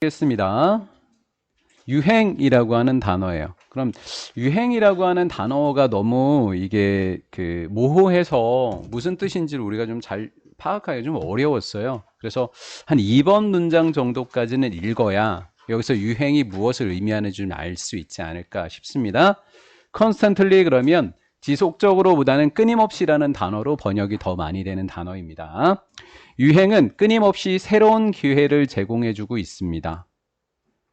겠습니다. 유행이라고 하는 단어예요. 그럼 유행이라고 하는 단어가 너무 이게 모호해서 무슨 뜻인지를 우리가 좀 잘 파악하기가 좀 어려웠어요. 그래서 한 2번 문장 정도까지는 읽어야 여기서 유행이 무엇을 의미하는지 좀 알 수 있지 않을까 싶습니다. constantly 그러면 지속적으로보다는 끊임없이라는 단어로 번역이 더 많이 되는 단어입니다. 유행은 끊임없이 새로운 기회를 제공해주고 있습니다.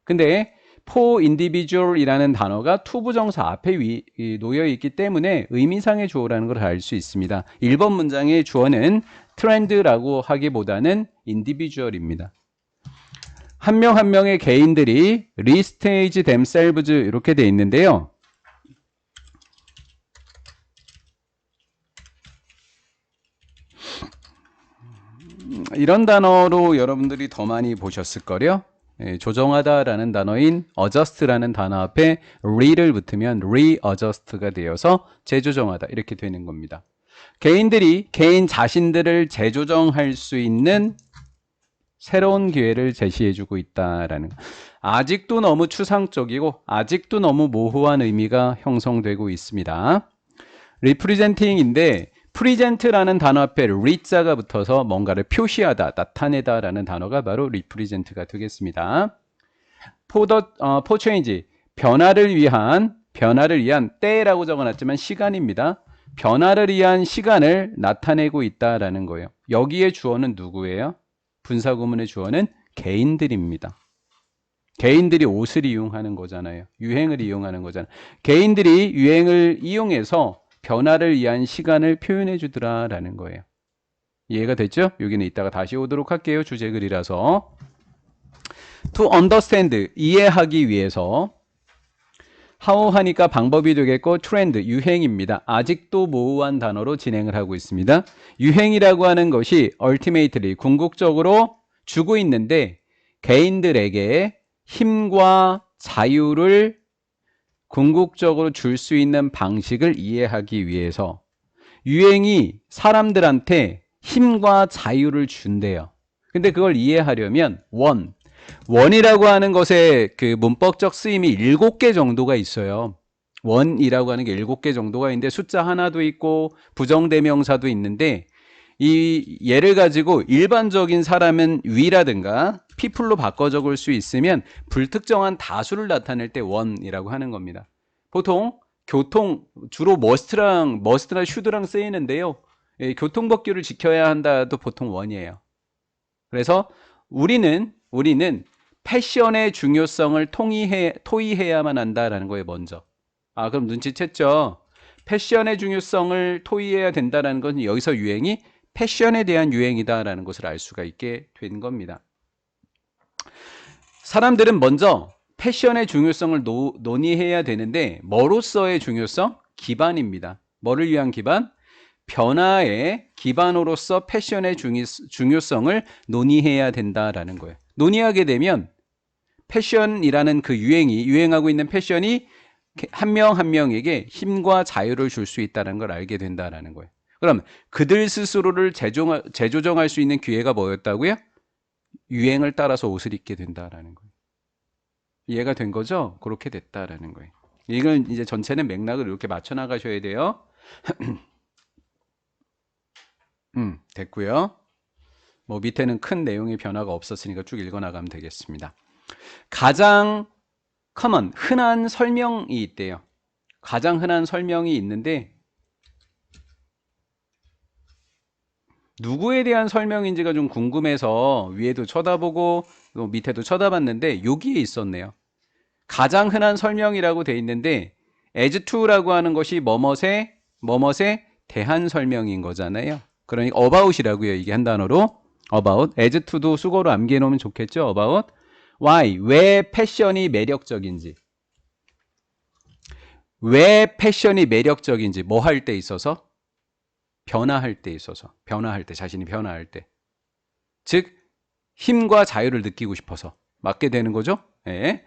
근데 for individual이라는 단어가 투부정사 앞에 놓여 있기 때문에 의미상의 주어라는 걸 알 수 있습니다. 1번 문장의 주어는 트렌드라고 하기보다는 individual입니다. 한 명 한 명의 개인들이 restage themselves 이렇게 돼 있는데요. 이런 단어로 여러분들이 더 많이 보셨을 거요. 조정하다라는 단어인 adjust라는 단어 앞에 re를 붙으면 readjust가 되어서 재조정하다 이렇게 되는 겁니다. 개인들이 개인 자신들을 재조정할 수 있는 새로운 기회를 제시해주고 있다라는 거. 아직도 너무 추상적이고 아직도 너무 모호한 의미가 형성되고 있습니다. representing인데 present라는 단어 앞에 re자가 붙어서 뭔가를 표시하다, 나타내다라는 단어가 바로 represent가 되겠습니다. for change, 변화를 위한 때라고 적어놨지만 시간입니다. 변화를 위한 시간을 나타내고 있다라는 거예요. 여기에 주어는 누구예요? 분사구문의 주어는 개인들입니다. 개인들이 옷을 이용하는 거잖아요. 유행을 이용하는 거잖아요. 개인들이 유행을 이용해서 변화를 위한 시간을 표현해 주더라라는 거예요. 이해가 됐죠? 여기는 이따가 다시 오도록 할게요. 주제글이라서. To understand, 이해하기 위해서. how 하니까 방법이 되겠고 트렌드, 유행입니다. 아직도 모호한 단어로 진행을 하고 있습니다. 유행이라고 하는 것이 ultimately, 궁극적으로 주고 있는데 개인들에게 힘과 자유를 궁극적으로 줄 수 있는 방식을 이해하기 위해서 유행이 사람들한테 힘과 자유를 준대요. 근데 그걸 이해하려면 원이라고 하는 것의 그 문법적 쓰임이 7개 정도가 있어요. 원이라고 하는 게 7개 정도가 있는데 숫자 하나도 있고 부정대명사도 있는데 이 예를 가지고 일반적인 사람은 위라든가 people로 바꿔 적을 수 있으면 불특정한 다수를 나타낼 때 원이라고 하는 겁니다. 보통 교통 주로 머스트나 슈드랑 쓰이는데요. 교통법규를 지켜야 한다도 보통 원이에요. 그래서 우리는 패션의 중요성을 토의해야만 한다라는 거예요. 먼저. 그럼 눈치챘죠? 패션의 중요성을 토의해야 된다는 건 여기서 유행이 패션에 대한 유행이다라는 것을 알 수가 있게 된 겁니다. 사람들은 먼저 패션의 중요성을 논의해야 되는데 뭐로서의 중요성? 기반입니다. 뭐를 위한 기반? 변화의 기반으로서 패션의 중요성을 논의해야 된다라는 거예요. 논의하게 되면 패션이라는 그 유행하고 있는 패션이 한 명 한 명에게 힘과 자유를 줄 수 있다는 걸 알게 된다라는 거예요. 그럼 그들 스스로를 재조정할 수 있는 기회가 뭐였다고요? 유행을 따라서 옷을 입게 된다라는 거예요. 이해가 된 거죠? 그렇게 됐다라는 거예요. 이걸 이제 전체는 맥락을 이렇게 맞춰 나가셔야 돼요. 됐고요. 뭐 밑에는 큰 내용의 변화가 없었으니까 쭉 읽어 나가면 되겠습니다. 가장 흔한 설명이 있대요. 가장 흔한 설명이 있는데 누구에 대한 설명인지가 좀 궁금해서 위에도 쳐다보고 밑에도 쳐다봤는데 여기에 있었네요. 가장 흔한 설명이라고 돼 있는데 as to라고 하는 것이 뭐뭇에 대한 설명인 거잖아요. 그러니까 about이라고요. 이게 한 단어로 about, as to도 수거로 암기해 놓으면 좋겠죠. about, why, 왜 패션이 매력적인지, 뭐 할 때 있어서? 변화할 때 있어서, 자신이 변화할 때, 즉 힘과 자유를 느끼고 싶어서 맞게 되는 거죠. 네.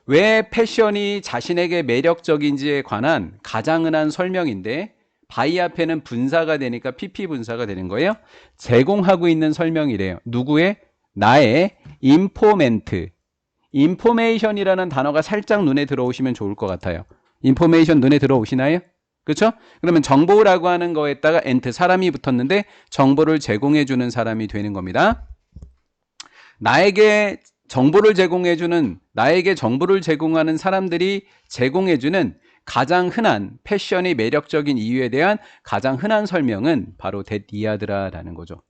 왜 패션이 자신에게 매력적인지에 관한 가장 흔한 설명인데 by 앞에는 분사가 되니까 pp 분사가 되는 거예요. 제공하고 있는 설명이래요. 누구의? 나의 informant, information이라는 단어가 살짝 눈에 들어오시면 좋을 것 같아요. information 눈에 들어오시나요? 그렇죠? 그러면 정보라고 하는 거에다가 ent 사람이 붙었는데 정보를 제공해 주는 사람이 되는 겁니다. 나에게 정보를 제공하는 사람들이 제공해 주는 가장 흔한 패션이 매력적인 이유에 대한 가장 흔한 설명은 바로 that 이하드라라는 거죠.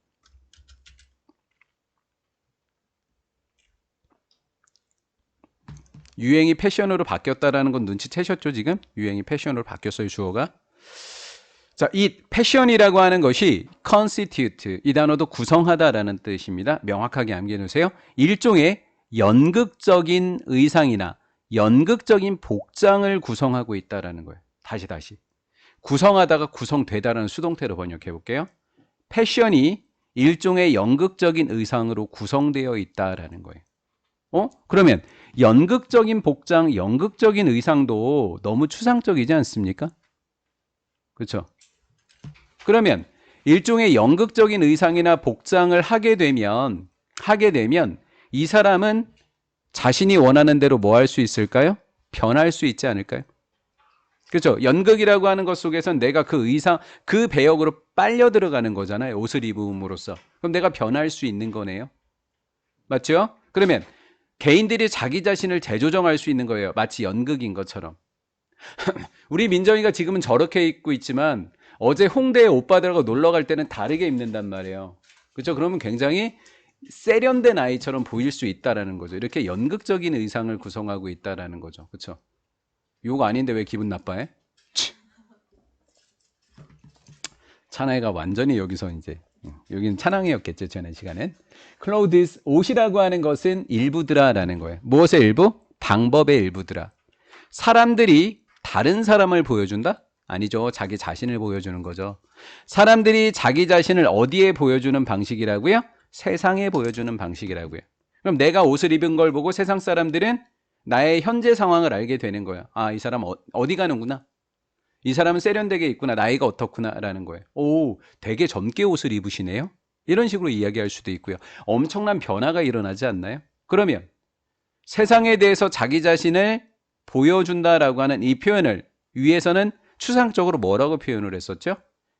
유행이 패션으로 바뀌었다라는 건 눈치채셨죠, 지금? 유행이 패션으로 바뀌었어요, 주어가. 자, 이 패션이라고 하는 것이 constitute, 이 단어도 구성하다라는 뜻입니다. 명확하게 암기해 놓으세요. 일종의 연극적인 의상이나 연극적인 복장을 구성하고 있다라는 거예요. 다시. 구성하다가 구성되다라는 수동태로 번역해 볼게요. 패션이 일종의 연극적인 의상으로 구성되어 있다라는 거예요. 그러면 연극적인 복장, 연극적인 의상도 너무 추상적이지 않습니까? 그렇죠? 그러면 일종의 연극적인 의상이나 복장을 하게 되면 이 사람은 자신이 원하는 대로 뭐 할 수 있을까요? 변할 수 있지 않을까요? 그렇죠? 연극이라고 하는 것 속에선 내가 그 의상, 그 배역으로 빨려 들어가는 거잖아요. 옷을 입음으로써. 그럼 내가 변할 수 있는 거네요. 맞죠? 그러면 개인들이 자기 자신을 재조정할 수 있는 거예요. 마치 연극인 것처럼. 우리 민정이가 지금은 저렇게 입고 있지만 어제 홍대에 오빠들하고 놀러 갈 때는 다르게 입는단 말이에요. 그렇죠? 그러면 굉장히 세련된 아이처럼 보일 수 있다라는 거죠. 이렇게 연극적인 의상을 구성하고 있다라는 거죠. 그렇죠? 욕 아닌데 왜 기분 나빠해? 찬아이가 완전히 여기서 이제 여기는 찬양이었겠죠, 지난 시간엔. clothes, 옷이라고 하는 것은 일부더라라는 거예요. 무엇의 일부? 방법의 일부더라. 사람들이 다른 사람을 보여준다? 아니죠. 자기 자신을 보여주는 거죠. 사람들이 자기 자신을 어디에 보여주는 방식이라고요? 세상에 보여주는 방식이라고요. 그럼 내가 옷을 입은 걸 보고 세상 사람들은 나의 현재 상황을 알게 되는 거예요. 아, 이 사람 어디 가는구나. 이 사람은 세련되게 입구나. 나이가 어떻구나 라는 거예요. 오, 되게 젊게 옷을 입으시네요. 이런 식으로 이야기할 수도 있고요. 엄청난 변화가 일어나지 않나요? 그러면 세상에 대해서 자기 자신을 보여준다라고 하는 이 표현을 위에서는 추상적으로 뭐라고 표현을 했었죠?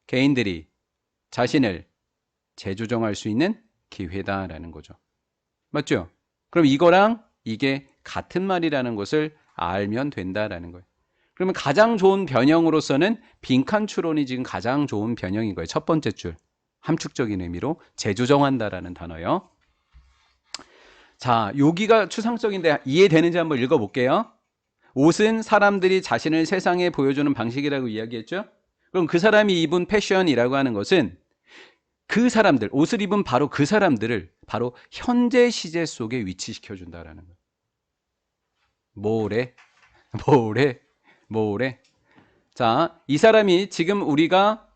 개인들이 자신을 재조정할 수 있는 기회다라는 거죠. 맞죠? 그럼 이거랑 이게 같은 말이라는 것을 알면 된다라는 거예요. 그러면 가장 좋은 변형으로서는 빈칸 추론이 지금 가장 좋은 변형인 거예요. 첫 번째 줄. 함축적인 의미로 재조정한다라는 단어요. 자, 여기가 추상적인데 이해되는지 한번 읽어볼게요. 옷은 사람들이 자신을 세상에 보여주는 방식이라고 이야기했죠. 그럼 그 사람이 입은 패션이라고 하는 것은 그 사람들, 옷을 입은 바로 그 사람들을 바로 현재 시제 속에 위치시켜준다라는 거예요. 뭐래? 자, 이 사람이 지금 우리가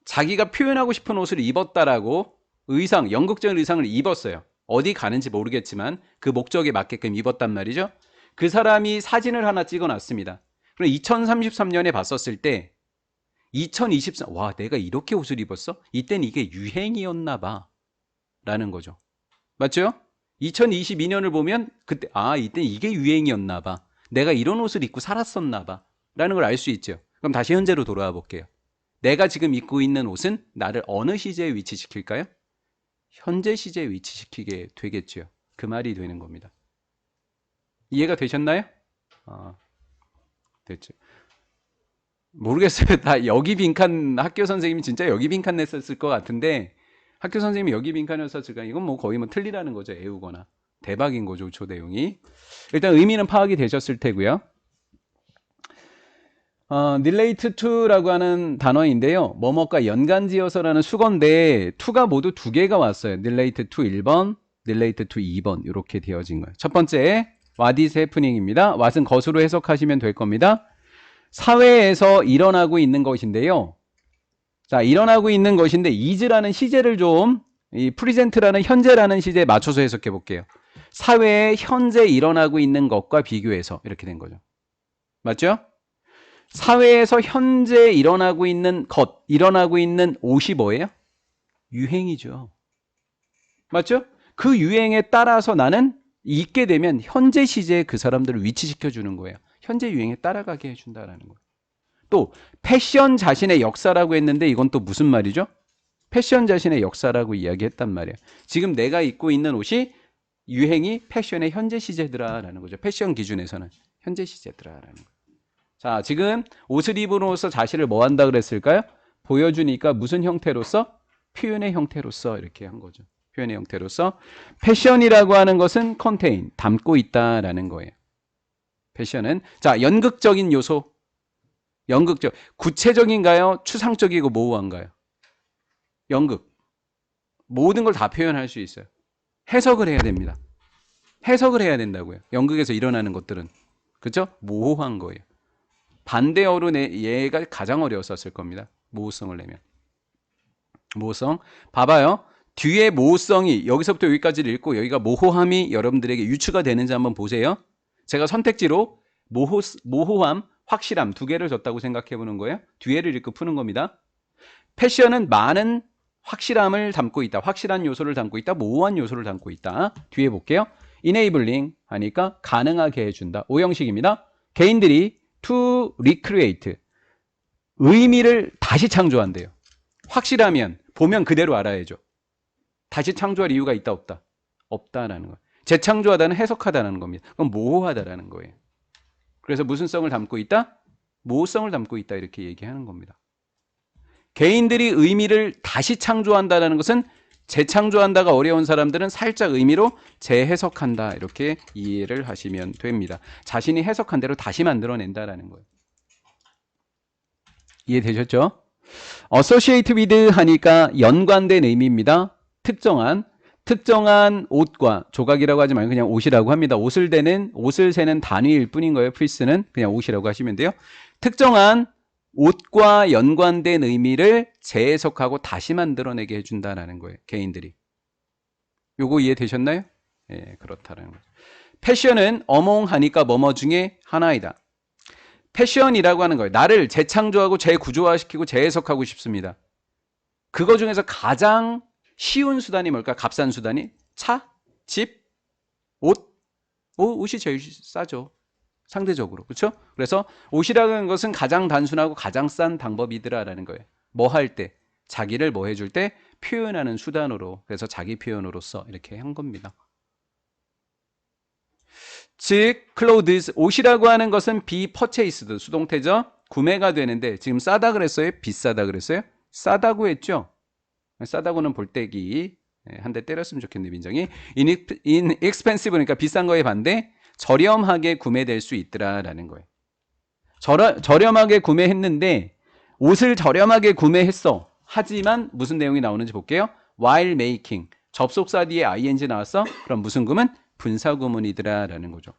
자기가 표현하고 싶은 옷을 입었다라고 의상, 연극적인 의상을 입었어요. 어디 가는지 모르겠지만 그 목적에 맞게끔 입었단 말이죠. 그 사람이 사진을 하나 찍어놨습니다. 그럼 2033년에 봤었을 때 2023, 와, 내가 이렇게 옷을 입었어? 이땐 이게 유행이었나 봐 라는 거죠. 맞죠? 2022년을 보면 그때 이땐 이게 유행이었나 봐. 내가 이런 옷을 입고 살았었나 봐 라는 걸 알 수 있죠. 그럼 다시 현재로 돌아와 볼게요. 내가 지금 입고 있는 옷은 나를 어느 시제에 위치시킬까요? 현재 시제에 위치시키게 되겠죠. 그 말이 되는 겁니다. 이해가 되셨나요? 됐죠. 모르겠어요. 다 여기 빈칸 학교 선생님이 진짜 여기 빈칸 냈었을 것 같은데 학교 선생님이 여기 빈칸이었을까? 이건 뭐 거의 뭐 틀리라는 거죠. 애우거나. 대박인 거죠. 조 내용이. 일단 의미는 파악이 되셨을 테고요. relate to라고 하는 단어인데요. 뭐뭐과 연관지어서라는 수건데 to가 모두 두 개가 왔어요. relate to 1번, relate to 2번 이렇게 되어진 거예요. 첫 번째 what is happening입니다. what은 것으로 해석하시면 될 겁니다. 사회에서 일어나고 있는 것인데요. 자, 일어나고 있는 것인데 is라는 시제를 좀 이 present라는 현재라는 시제에 맞춰서 해석해 볼게요. 사회에 현재 일어나고 있는 것과 비교해서 이렇게 된 거죠. 맞죠? 사회에서 현재 일어나고 있는 것, 일어나고 있는 옷이 뭐예요? 유행이죠. 맞죠? 그 유행에 따라서 나는 있게 되면 현재 시제에 그 사람들을 위치시켜 주는 거예요. 현재 유행에 따라가게 해준다라는 거예요. 또 패션 자신의 역사라고 했는데 이건 또 무슨 말이죠? 패션 자신의 역사라고 이야기했단 말이에요. 지금 내가 입고 있는 옷이 유행이 패션의 현재 시제더라라는 거죠. 패션 기준에서는 현재 시제더라라는 거예요. 자, 지금 옷을 입음으로써 자신을 뭐 한다 그랬을까요? 보여주니까 무슨 형태로서? 표현의 형태로서 이렇게 한 거죠. 표현의 형태로서. 패션이라고 하는 것은 contain, 담고 있다라는 거예요. 패션은. 자, 연극적인 요소. 연극적. 구체적인가요? 추상적이고 모호한가요? 연극. 모든 걸 다 표현할 수 있어요. 해석을 해야 됩니다. 해석을 해야 된다고요. 연극에서 일어나는 것들은. 그렇죠? 모호한 거예요. 반대어로 얘가 가장 어려웠었을 겁니다. 모호성을 내면. 모호성. 봐봐요. 뒤에 모호성이 여기서부터 여기까지를 읽고 여기가 모호함이 여러분들에게 유추가 되는지 한번 보세요. 제가 선택지로 모호함, 확실함 두 개를 줬다고 생각해 보는 거예요. 뒤에를 읽고 푸는 겁니다. 패션은 많은 확실함을 담고 있다. 확실한 요소를 담고 있다. 모호한 요소를 담고 있다. 뒤에 볼게요. enabling 하니까 가능하게 해준다. 오형식입니다. 개인들이 to recreate 의미를 다시 창조한대요. 확실하면 보면 그대로 알아야죠. 다시 창조할 이유가 있다 없다? 없다라는 거예요. 재창조하다는 해석하다는 겁니다. 그건 모호하다라는 거예요. 그래서 무슨 성을 담고 있다? 모호성을 담고 있다 이렇게 얘기하는 겁니다. 개인들이 의미를 다시 창조한다는 것은 재창조한다가 어려운 사람들은 살짝 의미로 재해석한다 이렇게 이해를 하시면 됩니다. 자신이 해석한 대로 다시 만들어낸다라는 거예요. 이해되셨죠? associate with 하니까 연관된 의미입니다. 특정한 옷과 조각이라고 하지 말고 그냥 옷이라고 합니다. 옷을 세는 단위일 뿐인 거예요. 필스는 그냥 옷이라고 하시면 돼요. 특정한 옷과 연관된 의미를 재해석하고 다시 만들어내게 해준다는 거예요. 개인들이. 요거 이해되셨나요? 예, 그렇다는 거죠. 패션은 among 하니까 뭐뭐 중에 하나이다. 패션이라고 하는 거예요. 나를 재창조하고 재구조화시키고 재해석하고 싶습니다. 그거 중에서 가장 쉬운 수단이 뭘까? 값싼 수단이? 차? 집? 옷? 옷이 제일 싸죠. 상대적으로. 그렇죠? 그래서 옷이라는 것은 가장 단순하고 가장 싼 방법이더라라는 거예요. 뭐 할 때? 자기를 뭐 해줄 때? 표현하는 수단으로. 그래서 자기 표현으로서 이렇게 한 겁니다. 즉, clothes, 옷이라고 하는 것은 be purchased, 수동태죠? 구매가 되는데 지금 싸다 그랬어요? 비싸다 그랬어요? 싸다고 했죠? 싸다고는 볼때기 한 대 때렸으면 좋겠네 민정이. inexpensive니까 비싼 거에 반대 저렴하게 구매될 수 있더라라는 거예요. 저렴하게 구매했는데 옷을 저렴하게 구매했어. 하지만 무슨 내용이 나오는지 볼게요. while making 접속사 뒤에 ing 나왔어? 그럼 무슨 구문? 분사구문이더라라는 거죠.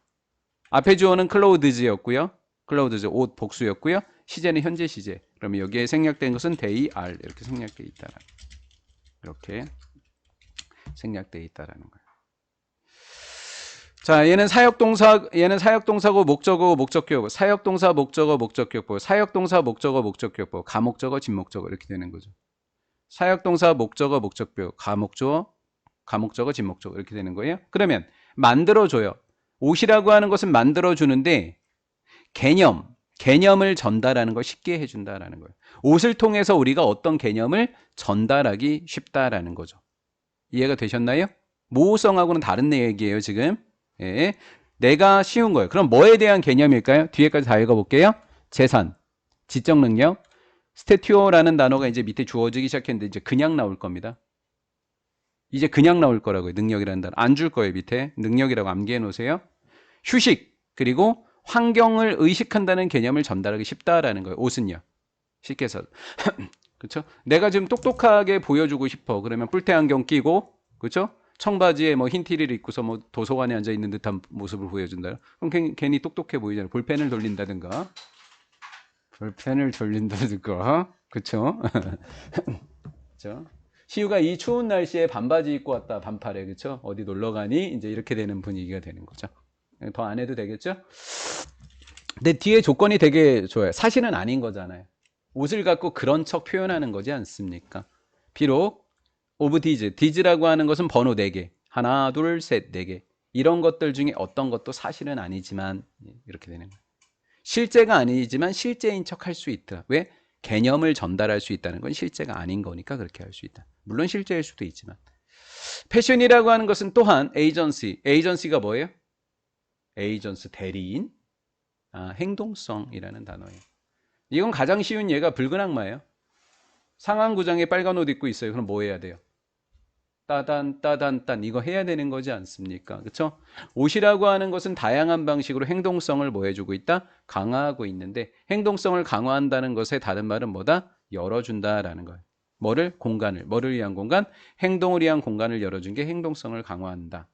앞에 주어는 clothes였고요. clothes 옷 복수였고요. 시제는 현재 시제. 그러면 여기에 생략된 것은 they are 이렇게 생략되어 있다라는 거예요. 이렇게 생략되어 있다라는 거예요. 자, 얘는 사역동사고 목적어, 목적격, 사역동사, 목적어, 목적격보, 사역동사, 목적어, 목적격보, 가목적어, 진목적어 이렇게 되는 거죠. 사역동사, 목적어, 목적격, 가목적어, 진목적어 이렇게 되는 거예요. 그러면 만들어줘요. 옷이라고 하는 것은 만들어주는데 개념을 전달하는 걸 쉽게 해준다라는 거예요. 옷을 통해서 우리가 어떤 개념을 전달하기 쉽다라는 거죠. 이해가 되셨나요? 모호성하고는 다른 얘기예요, 지금. 예. 내가 쉬운 거예요. 그럼 뭐에 대한 개념일까요? 뒤에까지 다 읽어볼게요. 재산, 지적 능력, 스태튜어라는 단어가 이제 밑에 주어지기 시작했는데 이제 그냥 나올 겁니다. 이제 그냥 나올 거라고요. 능력이라는 단어. 안 줄 거예요, 밑에. 능력이라고 암기해 놓으세요. 휴식, 그리고 환경을 의식한다는 개념을 전달하기 쉽다라는 거예요. 옷은요. 쉽게 해서. 그렇죠? 내가 지금 똑똑하게 보여주고 싶어. 그러면 뿔테 안경 끼고, 그렇죠? 청바지에 뭐 흰 티를 입고서 뭐 도서관에 앉아 있는 듯한 모습을 보여준다. 그럼 괜히 똑똑해 보이잖아요. 볼펜을 돌린다든가, 그렇죠? 그렇죠? 시우가 이 추운 날씨에 반바지 입고 왔다. 반팔에, 그렇죠? 어디 놀러 가니? 이제 이렇게 되는 분위기가 되는 거죠. 더 안 해도 되겠죠? 근데 뒤에 조건이 되게 좋아요. 사실은 아닌 거잖아요. 옷을 갖고 그런 척 표현하는 거지 않습니까? 비록 of these, these라고 하는 것은 번호 4개. 하나, 둘, 셋, 4개. 이런 것들 중에 어떤 것도 사실은 아니지만 이렇게 되는 거예요. 실제가 아니지만 실제인 척 할 수 있다. 왜? 개념을 전달할 수 있다는 건 실제가 아닌 거니까 그렇게 할 수 있다. 물론 실제일 수도 있지만. 패션이라고 하는 것은 또한 에이전시. 에이전시가 뭐예요? 에이전스, 대리인. 행동성이라는 단어예요. 이건 가장 쉬운 예가 붉은 악마예요. 상황구장에 빨간 옷 입고 있어요. 그럼 뭐 해야 돼요? 따단 따단 딴 이거 해야 되는 거지 않습니까? 그렇죠? 옷이라고 하는 것은 다양한 방식으로 행동성을 뭐 해주고 있다? 강화하고 있는데 행동성을 강화한다는 것의 다른 말은 뭐다? 열어준다라는 거예요. 뭐를? 공간을. 뭐를 위한 공간? 행동을 위한 공간을 열어준 게 행동성을 강화한다.